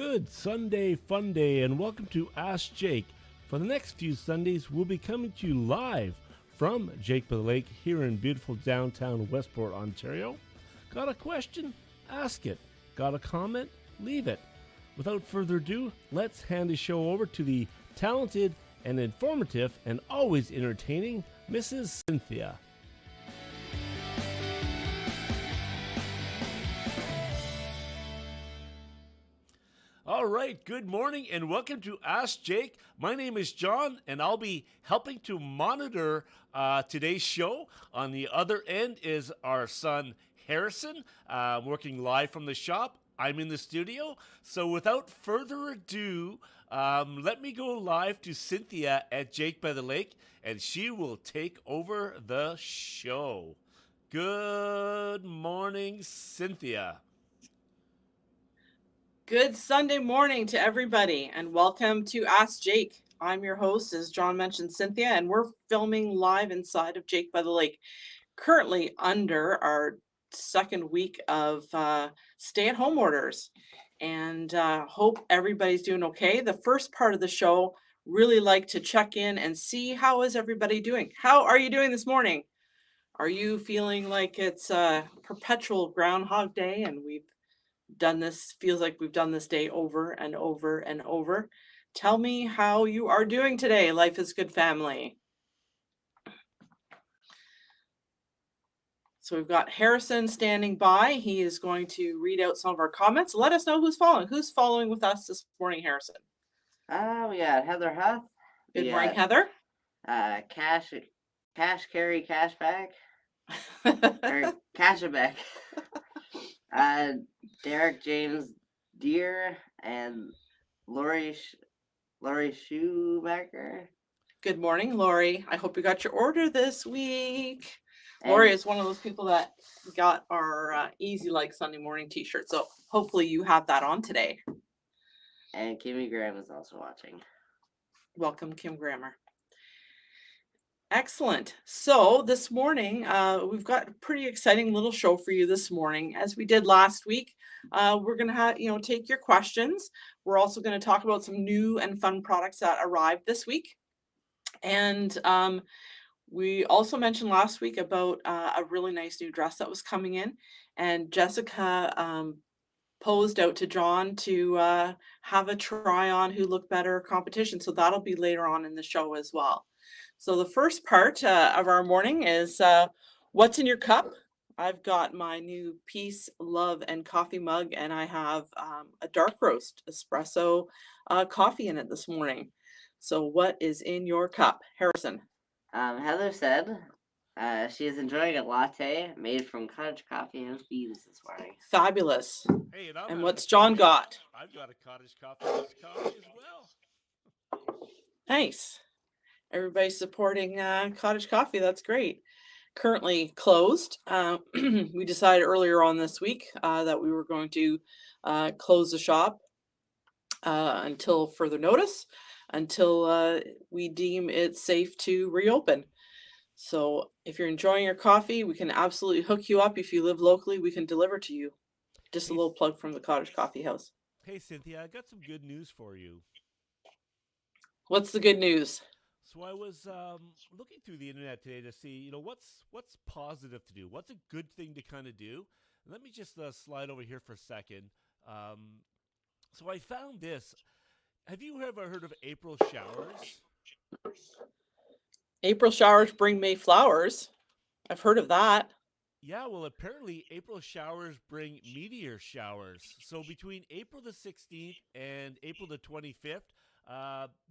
Good Sunday fun day, and welcome to Ask Jake. For the next few Sundays, we'll be coming to you live from Jake by the Lake here in beautiful downtown Westport, Ontario. Got a question? Ask it. Got a comment? Leave it. Without further ado, let's hand the show over to the talented and informative and always entertaining Mrs. Cynthia. All right, good morning and welcome to Ask Jake. My name is John and I'll be helping to monitor today's show. On the other end is our son Harrison, working live from the shop. I'm in the studio. So without further ado, let me go live to Cynthia at Jake by the Lake and she will take over the show. Good morning, Cynthia. Good Sunday morning to everybody and welcome to Ask Jake. I'm your host, as John mentioned, Cynthia, and we're filming live inside of Jake by the Lake, currently under our second week of stay-at-home orders, and hope everybody's doing okay. The first part of the show, really like to check in and see how is everybody doing. How are you doing this morning? Are you feeling like it's a perpetual Groundhog Day and feels like we've done this day over and over and over? Tell me how you are doing today. Life is good, family. So we've got Harrison standing by. He is going to read out some of our comments. Let us know who's following. Who's following with us this morning, Harrison? We got Heather Huff. Good morning, Heather. Cash carry cash back. Or cash it back. Derek James Deere and Lori Shoemaker. Good morning, Lori. I hope you got your order this week. Lori is one of those people that got our Easy Like Sunday Morning t-shirt. So hopefully you have that on today. And Kimmy Graham is also watching. Welcome, Kim Grammer. Excellent. So this morning, we've got a pretty exciting little show for you this morning. As we did last week, we're going to take your questions. We're also going to talk about some new and fun products that arrived this week. And we also mentioned last week about a really nice new dress that was coming in. And Jessica posed out to John to have a try on Who Looked Better competition. So that'll be later on in the show as well. So the first part of our morning is what's in your cup. I've got my new Peace, Love, and Coffee mug, and I have a dark roast espresso coffee in it this morning. So what is in your cup, Harrison? Heather said she is enjoying a latte made from cottage coffee and beans this morning. Fabulous. Hey, and what's John got? I've got a cottage coffee as well. Nice. Everybody's supporting cottage coffee. That's great. Currently closed. We decided earlier on this week that we were going to close the shop until further notice, until we deem it safe to reopen. So if you're enjoying your coffee, we can absolutely hook you up. If you live locally, we can deliver to you. Just a little plug from the Cottage Coffee House. Hey, Cynthia, I got some good news for you. What's the good news? So I was looking through the internet today to see, what's positive to do? What's a good thing to kind of do? Let me just slide over here for a second. So I found this. Have you ever heard of April showers? April showers bring May flowers. I've heard of that. Yeah, well, apparently April showers bring meteor showers. So between April the 16th and April the 25th,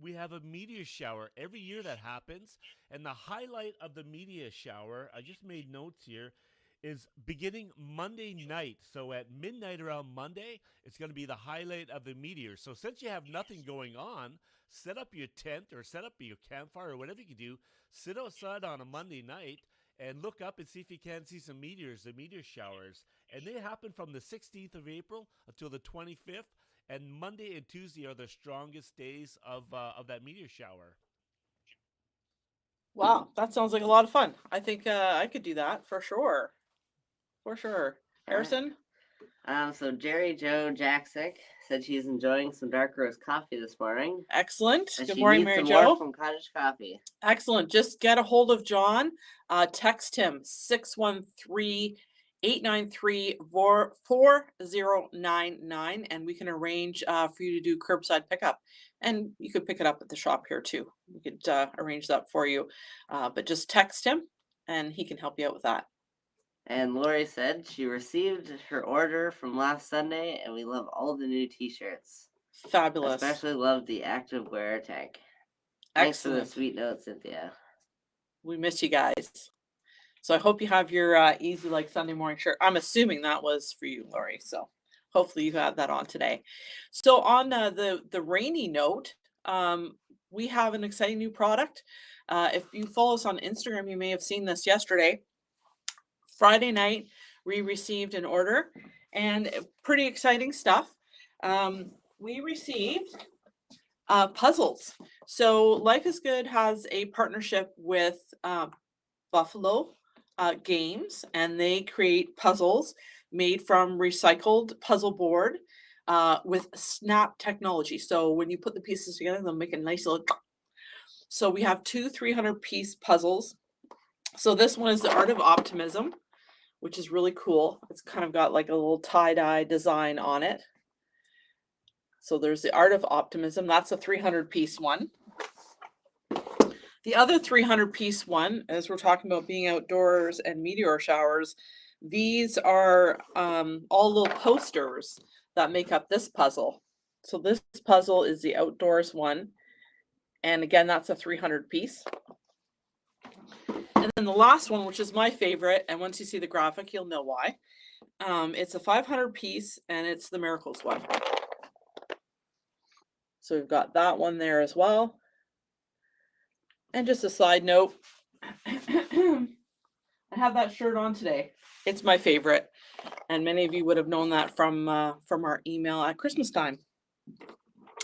we have a meteor shower every year that happens. And the highlight of the meteor shower, I just made notes here, is beginning Monday night. So at midnight around Monday, it's going to be the highlight of the meteor. So since you have nothing going on, set up your tent or set up your campfire or whatever you can do. Sit outside on a Monday night and look up and see if you can see some meteors, the meteor showers. And they happen from the 16th of April until the 25th. And Monday and Tuesday are the strongest days of that meteor shower. Wow, that sounds like a lot of fun. I think I could do that for sure. For sure. Harrison? So Jerry Joe Jacksick said she's enjoying some dark roast coffee this morning. Excellent. And Good she morning, needs Mary some Jo. more from Cottage Coffee. Excellent. Just get a hold of John. Text him 613-893-4099 and we can arrange for you to do curbside pickup. And you could pick it up at the shop here too. We could arrange that for you. But just text him and he can help you out with that. And Lori said she received her order from last Sunday, and we love all the new T-shirts. Fabulous. Especially love the active wear tag. Thanks for the Excellent. sweet note, Cynthia. We miss you guys. So I hope you have your easy like Sunday morning shirt. I'm assuming that was for you, Lori. So hopefully you got that on today. So on the rainy note, we have an exciting new product. If you follow us on Instagram, you may have seen this yesterday. Friday night, we received an order and pretty exciting stuff. We received puzzles. So Life is Good has a partnership with Buffalo Games, and they create puzzles made from recycled puzzle board with snap technology. So when you put the pieces together, they'll make a nice little. So we have two 300-piece puzzles. So this one is the Art of Optimism, which is really cool. It's kind of got like a little tie-dye design on it. So there's the Art of Optimism. That's a 300-piece one. The other 300-piece one, as we're talking about being outdoors and meteor showers, these are all little posters that make up this puzzle. So this puzzle is the outdoors one. And again, that's a 300-piece. And then the last one, which is my favorite, and once you see the graphic, you'll know why. It's a 500-piece, and it's the Miracles one. So we've got that one there as well. And just a side note, I have that shirt on today. It's my favorite, and many of you would have known that from our email at Christmas time.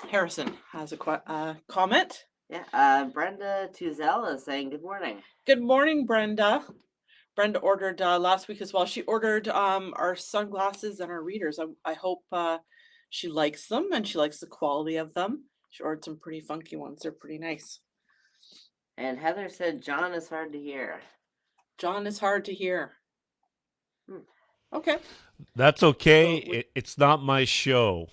Harrison has a comment. Yeah, Brenda Tuzel is saying good morning. Good morning, Brenda. Brenda ordered last week as well. She ordered our sunglasses and our readers. I hope she likes them and she likes the quality of them. She ordered some pretty funky ones. They're pretty nice. And Heather said John is hard to hear. John is hard to hear. Okay. That's okay. So it's not my show.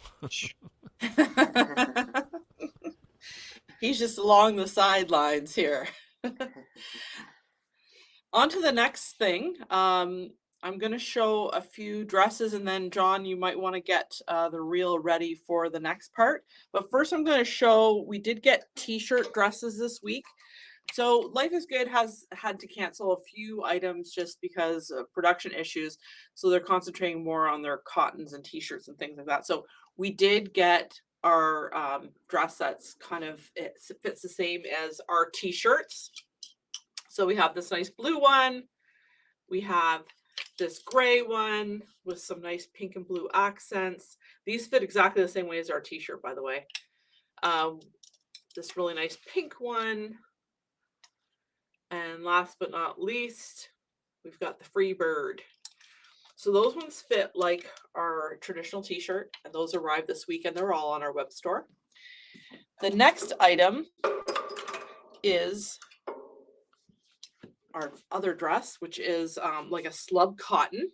He's just along the sidelines here. On to the next thing. I'm going to show a few dresses, and then John, you might want to get the reel ready for the next part. But first I'm going to show, we did get t-shirt dresses this week. So Life is Good has had to cancel a few items just because of production issues. So they're concentrating more on their cottons and t-shirts and things like that. So we did get our dress that's kind of, it fits the same as our t-shirts. So we have this nice blue one. We have this gray one with some nice pink and blue accents. These fit exactly the same way as our t-shirt, by the way. This really nice pink one. And last but not least, we've got the Free Bird. So those ones fit like our traditional t-shirt, and those arrived this week, and they're all on our web store. The next item is our other dress, which is like a slub cotton.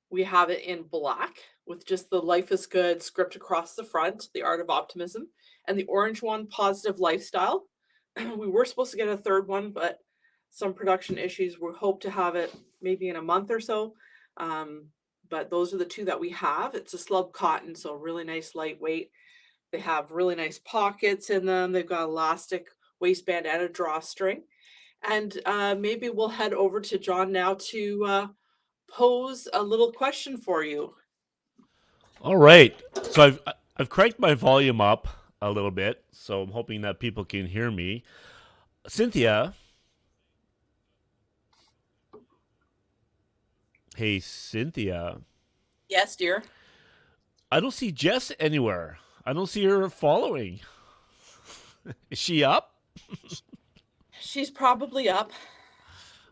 We have it in black with just the Life is Good script across the front, the Art of Optimism, and the orange one, Positive Lifestyle. We were supposed to get a third one, but some production issues. We hope to have it maybe in a month or so. But those are the two that we have. It's a slub cotton, so really nice, lightweight. They have really nice pockets in them. They've got elastic waistband and a drawstring. And maybe we'll head over to John now to pose a little question for you. All right. So I've cranked my volume up a little bit, so I'm hoping that people can hear me. Cynthia. Hey, Cynthia. Yes, dear. I don't see Jess anywhere. I don't see her following. Is she up? She's probably up.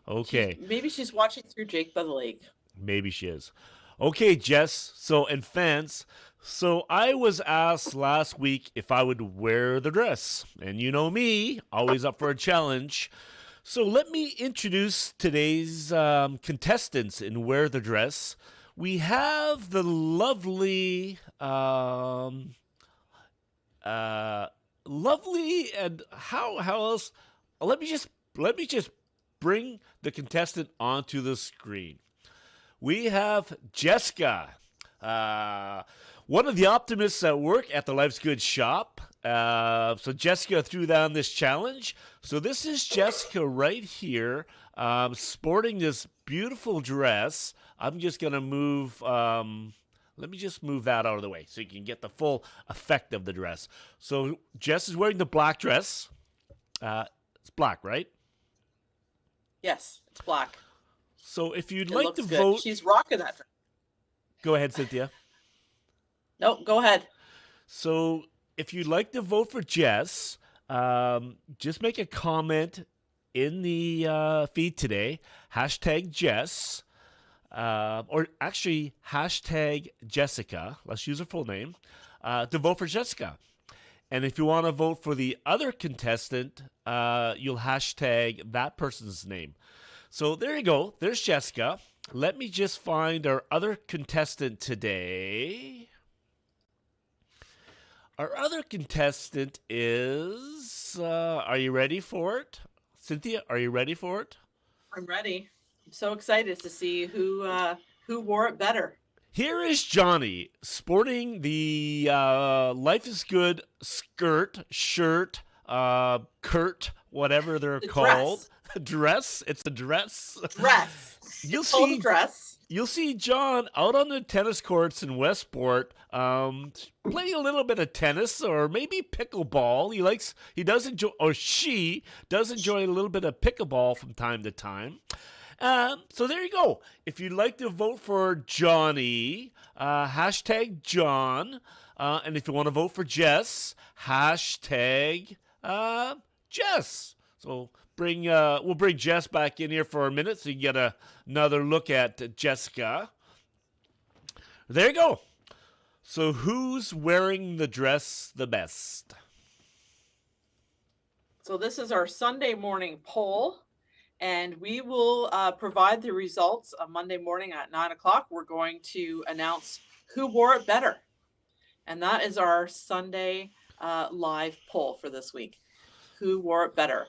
Okay. Maybe she's watching through Jake by the Lake. Maybe she is. Okay, Jess. So, and fans. So, I was asked last week if I would wear the dress. And you know me, always up for a challenge. So, let me introduce today's contestants in Wear the Dress. We have the lovely, uh, lovely, and how else? Let me just bring the contestant onto the screen. We have Jessica, uh, one of the optimists at work at the Life's Good shop. So Jessica threw down this challenge. So this is Jessica right here, sporting this beautiful dress. I'm just gonna move. Let me just move that out of the way so you can get the full effect of the dress. So Jess is wearing the black dress. It's black, right? Yes, it's black. So if you'd It like looks to good. vote, She's rocking that dress. go ahead, Cynthia. Nope, go ahead. So if you'd like to vote for Jess, just make a comment in the feed today. Hashtag Jess, or actually hashtag Jessica. Let's use her full name to vote for Jessica. And if you want to vote for the other contestant, you'll hashtag that person's name. So there you go. There's Jessica. Let me just find our other contestant today. Our other contestant is. Are you ready for it? Cynthia, are you ready for it? I'm ready. I'm so excited to see who wore it better. Here is Johnny sporting the Life is Good shirt, Kurt, whatever they're The called. Dress. It's a dress. Dress. You'll It's called see. dress. You'll see John out on the tennis courts in Westport, playing a little bit of tennis or maybe pickleball. He does enjoy, or she does enjoy a little bit of pickleball from time to time. So there you go. If you'd like to vote for Johnny, hashtag John. And if you want to vote for Jess, hashtag Jess. So we'll bring Jess back in here for a minute so you get another look at Jessica. There you go. So who's wearing the dress the best? So this is our Sunday morning poll, and we will provide the results on Monday morning at 9 o'clock. We're going to announce who wore it better. And that is our Sunday live poll for this week. Who wore it better?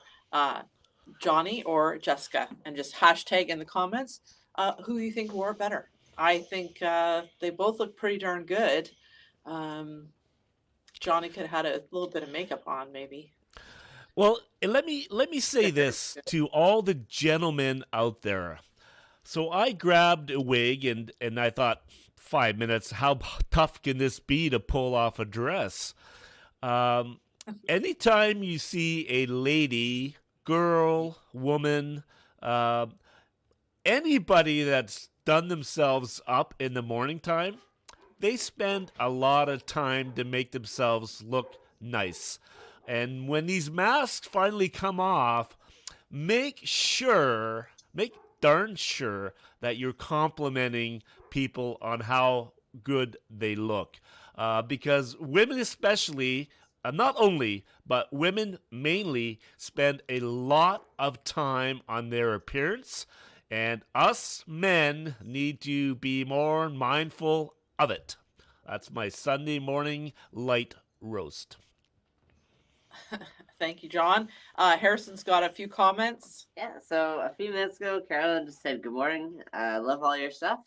Johnny or Jessica? And just hashtag in the comments who you think wore it better. I think they both look pretty darn good. Johnny could have had a little bit of makeup on, maybe. Well, let me say this to all the gentlemen out there. So I grabbed a wig and I thought, 5 minutes, how tough can this be to pull off a dress? Anytime you see a lady, girl, woman, anybody that's done themselves up in the morning time, they spend a lot of time to make themselves look nice. And when these masks finally come off, make darn sure that you're complimenting people on how good they look. Because women especially, not only, but women mainly spend a lot of time on their appearance. And us men need to be more mindful of it. That's my Sunday morning light roast. Thank you, John. Harrison's got a few comments. Yeah, so a few minutes ago, Carolyn just said, "Good morning. Love all your stuff."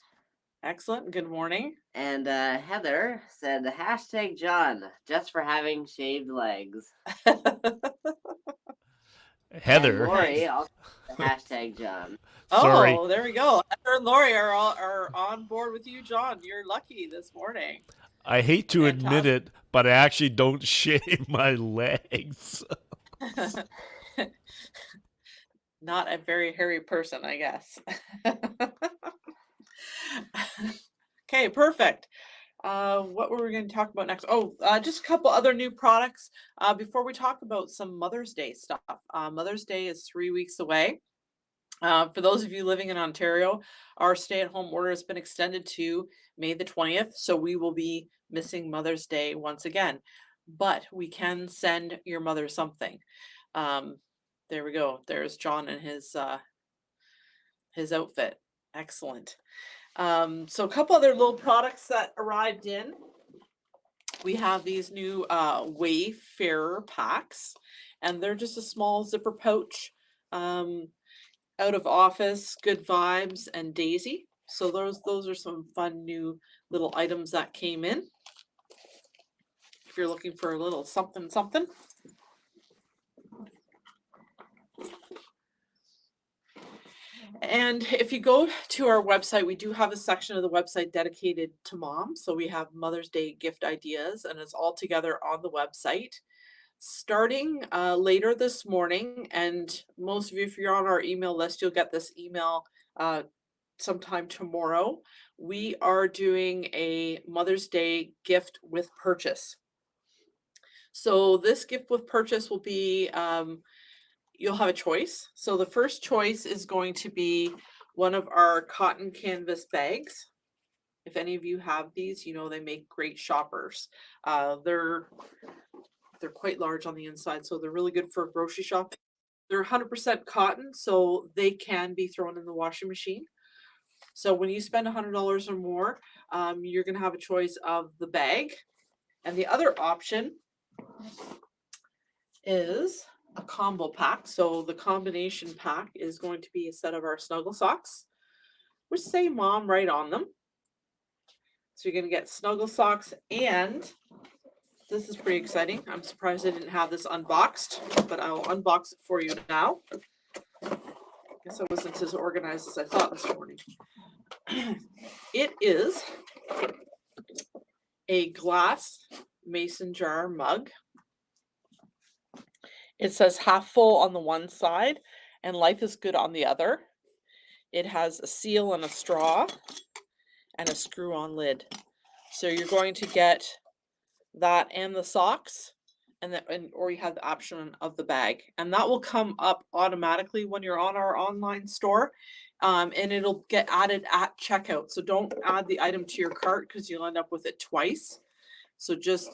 Excellent. Good morning. And Heather said, hashtag John, just for having shaved legs. Heather. And Lori also hashtag John. Sorry. Oh, there we go. Heather and Lori are on board with you, John. You're lucky this morning. I hate to admit it, but I actually don't shave my legs. Not a very hairy person, I guess. Okay, perfect. What were we going to talk about next? Oh, just a couple other new products before we talk about some Mother's Day stuff. Mother's Day is 3 weeks away. For those of you living in Ontario, our stay-at-home order has been extended to May the 20th, so we will be missing Mother's Day once again. But we can send your mother something. Um, there we go. There's John and his outfit. Excellent. So a couple other little products that arrived in. We have these new Wayfarer packs, and they're just a small zipper pouch. Out of office, good vibes, and Daisy. So those are some fun new little items that came in. If you're looking for a little something something. And if you go to our website, we do have a section of the website dedicated to mom. So we have Mother's Day gift ideas, and it's all together on the website. Starting later this morning, and most of you, if you're on our email list, you'll get this email sometime tomorrow. We are doing a Mother's Day gift with purchase. So this gift with purchase will be, you'll have a choice. So the first choice is going to be one of our cotton canvas bags. If any of you have these, you know they make great shoppers. They're quite large on the inside, so they're really good for grocery shopping. They're 100% cotton, so they can be thrown in the washing machine. So when you spend $100 or more, you're going to have a choice of the bag. And the other option is a combo pack. So the combination pack is going to be a set of our snuggle socks, which say mom right on them. So you're going to get snuggle socks, and this is pretty exciting. I'm surprised I didn't have this unboxed, but I'll unbox it for you now. Guess I wasn't as organized as I thought this morning. It is a glass mason jar mug. It says half full on the one side and life is good on the other. It has a seal and a straw and a screw-on lid. So you're going to get that and the socks, or you have the option of the bag, and that will come up automatically when you're on our online store, and it'll get added at checkout. So don't add the item to your cart because you'll end up with it twice. So just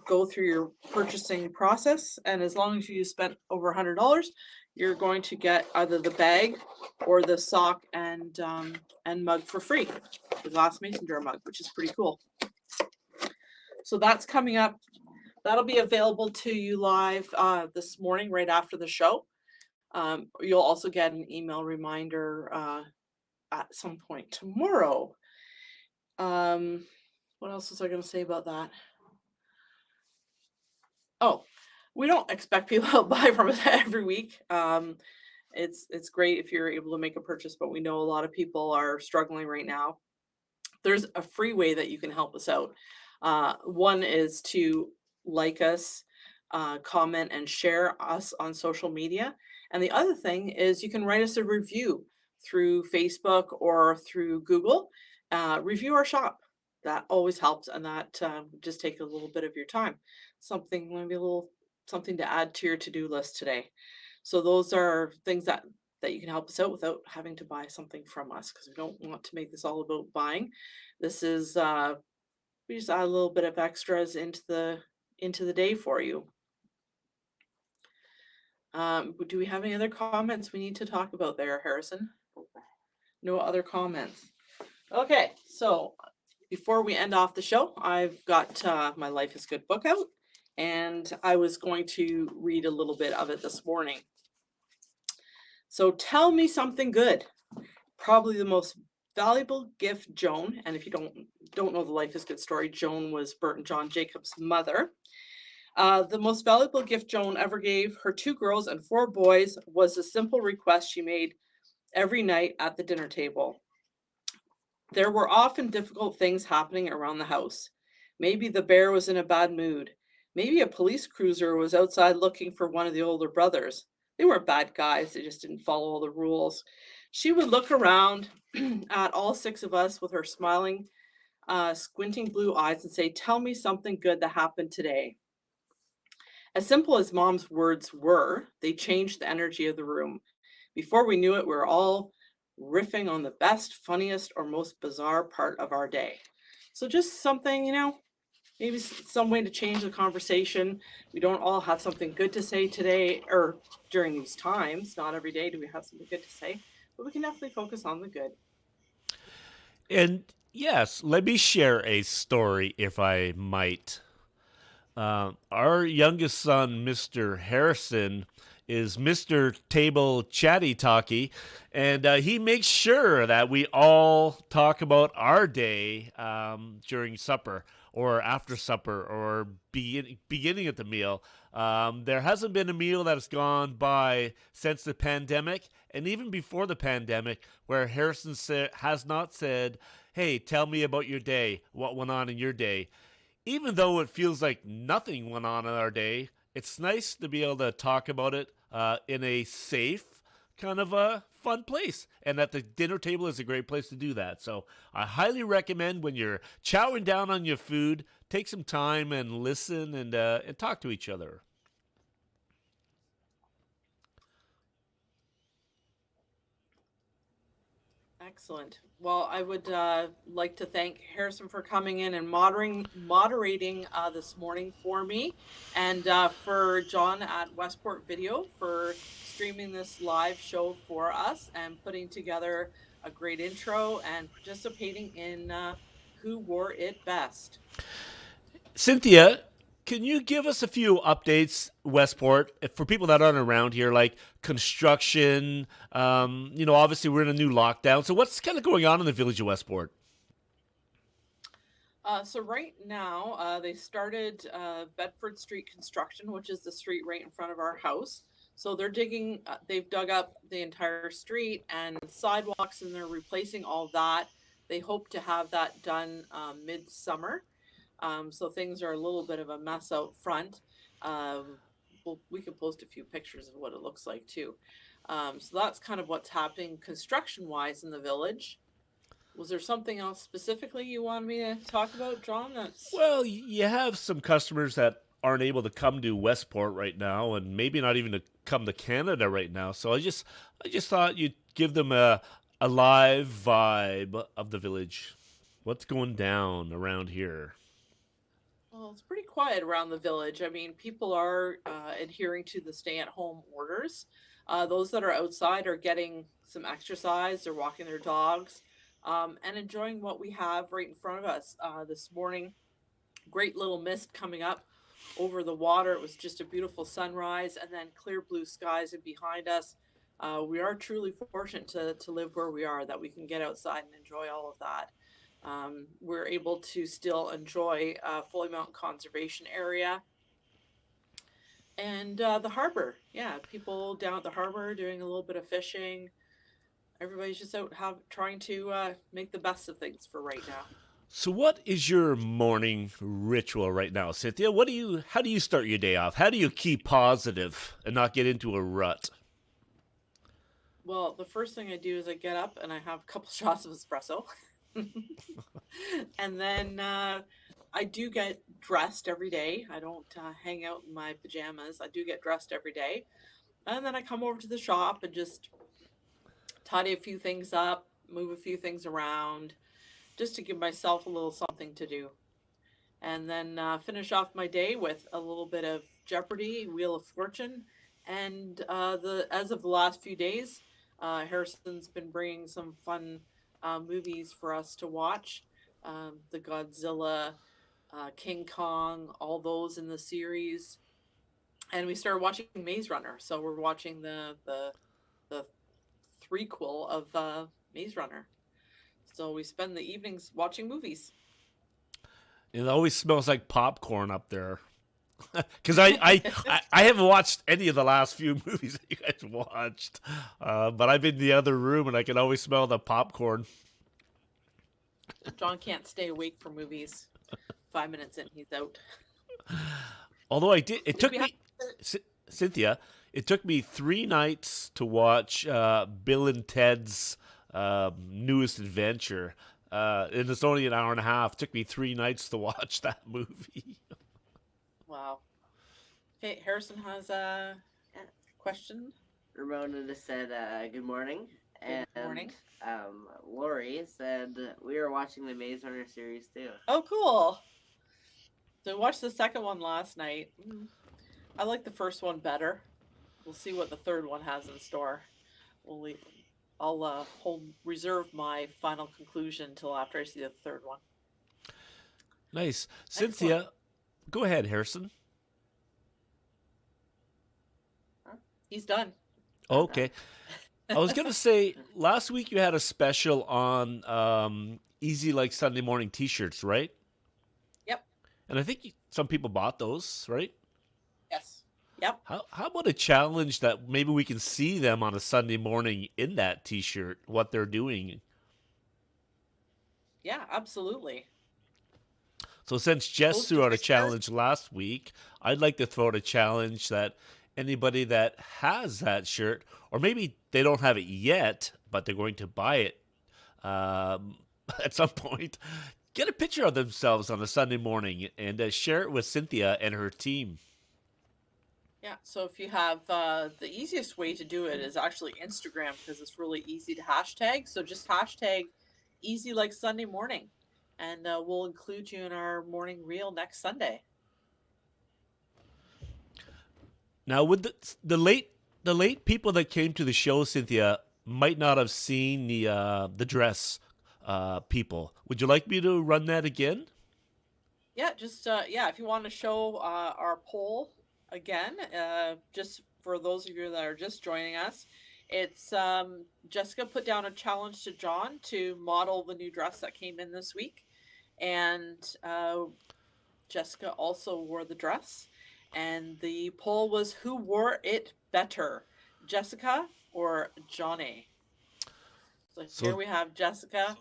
go through your purchasing process, and as long as you spent over $100, you're going to get either the bag or the sock and mug for free, the glass mason jar mug, which is pretty cool. So that's coming up. That'll be available to you live this morning right after the show. You'll also get an email reminder at some point tomorrow. What else was I going to say about that? Oh, we don't expect people to buy from us every week. It's great if you're able to make a purchase, but we know a lot of people are struggling right now. There's a free way that you can help us out. One is to like us, comment, and share us on social media. And the other thing is you can write us a review through Facebook or through Google. Review our shop. That always helps, and that just take a little bit of your time. Maybe a little something to add to your to-do list today. So those are things that you can help us out without having to buy something from us, because we don't want to make this all about buying. This is we just add a little bit of extras into the day for you. Do we have any other comments we need to talk about there, Harrison? No other comments. Okay, so before we end off the show, I've got my Life is Good book out, and I was going to read a little bit of it this morning. So tell me something good. Probably the most valuable gift Joan, and if you don't know the Life is Good story, Joan was Bert and John Jacobs' mother. The most valuable gift Joan ever gave her 2 girls and 4 boys was a simple request she made every night at the dinner table. There were often difficult things happening around the house. Maybe the bear was in a bad mood. Maybe a police cruiser was outside looking for one of the older brothers. They weren't bad guys, they just didn't follow all the rules. She would look around at all 6 of us with her smiling, squinting blue eyes and say, "Tell me something good that happened today." As simple as Mom's words were, they changed the energy of the room. before we knew it, we were all riffing on the best, funniest, or most bizarre part of our day. So just something, maybe some way to change the conversation. We don't all have something good to say today or during these times. Not every day do we have something good to say, but we can definitely focus on the good. And yes, let me share a story if I might. Our youngest son, Mr. Harrison, is Mr. Table Chatty Talkie, and he makes sure that we all talk about our day during supper or after supper or beginning at the meal. There hasn't been a meal that has gone by since the pandemic, and even before the pandemic, where Harrison has not said, "Hey, tell me about your day. What went on in your day?" Even though it feels like nothing went on in our day, it's nice to be able to talk about it in a safe, kind of a fun place. And at the dinner table is a great place to do that. So I highly recommend when you're chowing down on your food, take some time and listen and talk to each other. Excellent. Well, I would like to thank Harrison for coming in and moderating this morning for me, and for John at Westport Video for streaming this live show for us and putting together a great intro and participating in Who Wore It Best. Cynthia, can you give us a few updates, Westport, for people that aren't around here, like construction? Obviously we're in a new lockdown. So what's kind of going on in the village of Westport? So right now, they started Bedford Street construction, which is the street right in front of our house. So they've dug up the entire street and sidewalks, and they're replacing all that. They hope to have that done midsummer. So things are a little bit of a mess out front. We can post a few pictures of what it looks like too. So that's kind of what's happening construction wise in the village. Was there something else specifically you wanted me to talk about, John? Well, you have some customers that aren't able to come to Westport right now, and maybe not even to come to Canada right now. So I just thought you'd give them a live vibe of the village. What's going down around here? Well, it's pretty quiet around the village. I mean, people are adhering to the stay-at-home orders. Those that are outside are getting some exercise. They're walking their dogs, and enjoying what we have right in front of us. This morning, great little mist coming up over the water. It was just a beautiful sunrise, and then clear blue skies and behind us. We are truly fortunate to live where we are, that we can get outside and enjoy all of that. We're able to still enjoy Foley Mountain Conservation Area and the harbor. Yeah, people down at the harbor doing a little bit of fishing. Everybody's just out trying to make the best of things for right now. So what is your morning ritual right now, Cynthia? How do you start your day off? How do you keep positive and not get into a rut? Well, the first thing I do is I get up and I have a couple shots of espresso. And then I do get dressed every day. I don't hang out in my pajamas. I do get dressed every day. And then I come over to the shop and just tidy a few things up, move a few things around, just to give myself a little something to do. And then finish off my day with a little bit of Jeopardy, Wheel of Fortune. And as of the last few days, Harrison's been bringing some fun movies for us to watch. The Godzilla, King Kong, all those in the series. And we started watching Maze Runner. So we're watching the threequel of Maze Runner. So we spend the evenings watching movies. It always smells like popcorn up there. Because I haven't watched any of the last few movies that you guys watched, but I'm in the other room and I can always smell the popcorn. John can't stay awake for movies. 5 minutes in, he's out. Although it took We have me, Cynthia, it took me 3 nights to watch Bill and Ted's newest adventure. And it's only an hour and a half. It took me 3 nights to watch that movie. Wow. Okay, Harrison has a question. Ramona just said good morning. Good And morning. Lori said we were watching the Maze Runner series too. Oh, cool. So we watched the second one last night. I like the first one better. We'll see what the third one has in store. I'll reserve my final conclusion until after I see the third one. Nice. Excellent. Cynthia, go ahead, Harrison. He's done. Okay. I was going to say, last week you had a special on Easy Like Sunday Morning t-shirts, right? Yep. And I think some people bought those, right? Yes. Yep. How about a challenge that maybe we can see them on a Sunday morning in that t-shirt, what they're doing? Yeah, absolutely. So since Jess Those threw out a t-shirts- challenge last week, I'd like to throw out a challenge that anybody that has that shirt, or maybe they don't have it yet, but they're going to buy it at some point, get a picture of themselves on a Sunday morning and share it with Cynthia and her team. Yeah, so if you have the easiest way to do it is actually Instagram because it's really easy to hashtag. So just hashtag Easy Like Sunday Morning, and we'll include you in our morning reel next Sunday. Now, with the late people that came to the show, Cynthia, might not have seen the dress people. Would you like me to run that again? Yeah, just if you want to show our poll again, just for those of you that are just joining us, it's Jessica put down a challenge to John to model the new dress that came in this week, and Jessica also wore the dress, and the poll was who wore it better, Jessica or Johnny. So here we have Jessica.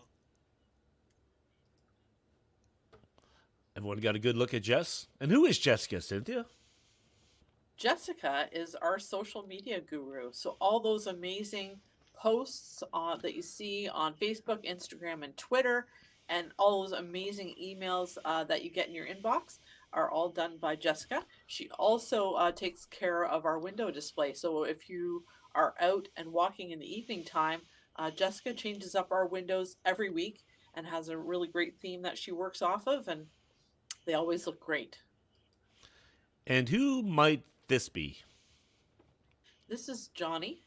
Everyone got a good look at Jess? And who is Jessica, Cynthia? Jessica is our social media guru. So all those amazing posts that you see on Facebook, Instagram, and Twitter, and all those amazing emails that you get in your inbox are all done by Jessica. She also takes care of our window display. So if you are out and walking in the evening time, Jessica changes up our windows every week and has a really great theme that she works off of, and they always look great. And who might this be? This is Johnny,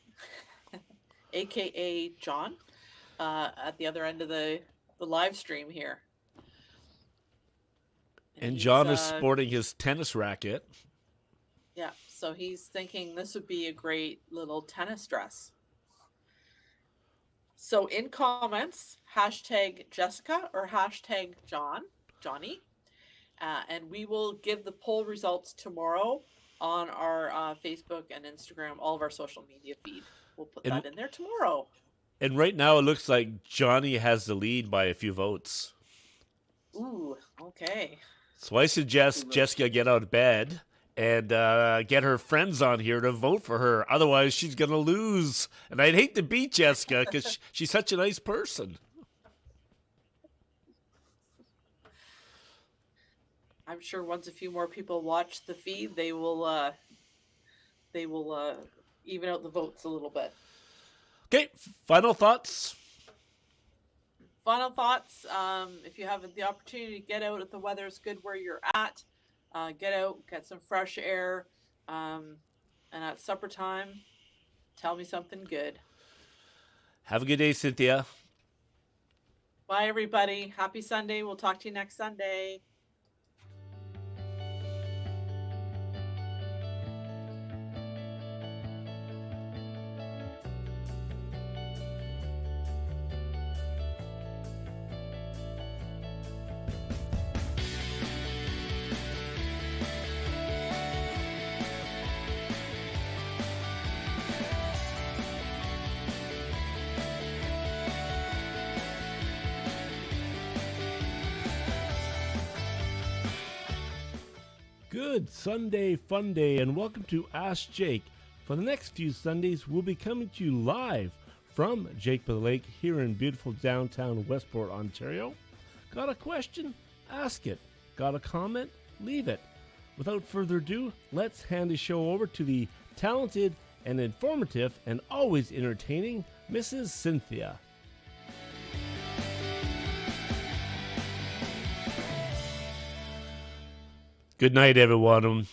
aka John, at the other end of the live stream here. And John is sporting his tennis racket. Yeah, so he's thinking this would be a great little tennis dress. So in comments, hashtag Jessica or hashtag Johnny, and we will give the poll results tomorrow on our Facebook and Instagram, all of our social media feed. We'll put that in there tomorrow. And right now it looks like Johnny has the lead by a few votes. Ooh, okay. So I suggest Jessica get out of bed and get her friends on here to vote for her. Otherwise, she's going to lose. And I'd hate to beat Jessica because she's such a nice person. I'm sure once a few more people watch the feed, they will even out the votes a little bit. Okay, final thoughts? Final thoughts. If you have the opportunity to get out if the weather is good where you're at, get out, get some fresh air, and at supper time, tell me something good. Have a good day, Cynthia. Bye, everybody. Happy Sunday. We'll talk to you next Sunday. Good Sunday fun day, and welcome to Ask Jake. For the next few Sundays, we'll be coming to you live from Jake by the Lake here in beautiful downtown Westport, Ontario. Got a question? Ask it. Got a comment? Leave it. Without further ado, let's hand the show over to the talented and informative and always entertaining Mrs. Cynthia. Good night, everyone.